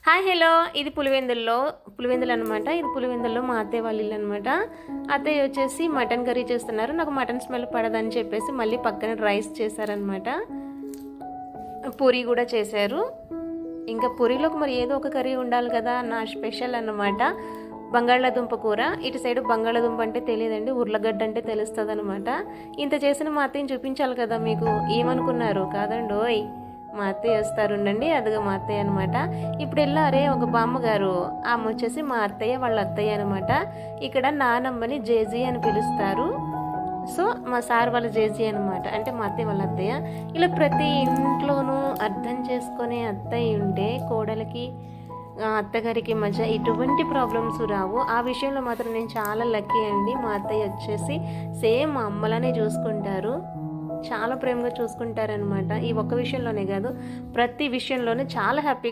Hi hello, ఇది పులివెందులు అనమాట. ఇది పులివెందుల్లో మా అత్తయ్య వాళ్ళ ఇల్లు అనమాట. అత్తయ్య వచ్చేసి మటన్ కర్రీ చేస్తున్నారు. నాకు మటన్ స్మెల్ పడదని చెప్పేసి మళ్ళీ పక్కన రైస్ చేశారనమాట. పూరి కూడా చేశారు. ఇంకా పూరీలోకి మరి ఏదో ఒక కర్రీ ఉండాలి కదా, నా స్పెషల్ అన్నమాట. బంగాళాదుంప కూర. ఇటు సైడ్ బంగాళాదుంప అంటే తెలియదండి, ఉర్లగడ్డ అంటే తెలుస్తుంది అనమాట. ఇంత చేసిన మా అత్తయ్యని చూపించాలి కదా మీకు. ఏమనుకున్నారు కాదండి ఓయ్, మా అత్తయ్య వస్తారు ఉండండి. అదిగా మా అత్తయ్య అనమాట. ఇప్పుడు వెళ్ళారే ఒక బామ్మగారు, ఆమె వచ్చేసి మా అత్తయ్య వాళ్ళ అత్తయ్య అనమాట. ఇక్కడ నానమ్మని జేజీ అని పిలుస్తారు. సో మా సార్ వాళ్ళ జేజీ అనమాట, అంటే మా అత్తయ్య వాళ్ళ అత్తయ్య. ఇలా ప్రతి ఇంట్లోనూ అర్థం చేసుకునే అత్తయ్య ఉంటే కోడలికి అత్తగారికి మధ్య ఎటువంటి ప్రాబ్లమ్స్ రావు. ఆ విషయంలో మాత్రం నేను చాలా లక్కీ అండి. మా అత్తయ్య వచ్చేసి సేమ్ మా అమ్మలానే చూసుకుంటారు, చాలా ప్రేమగా చూసుకుంటారనమాట. ఈ ఒక్క విషయంలోనే కాదు, ప్రతి విషయంలోనే చాలా హ్యాపీ.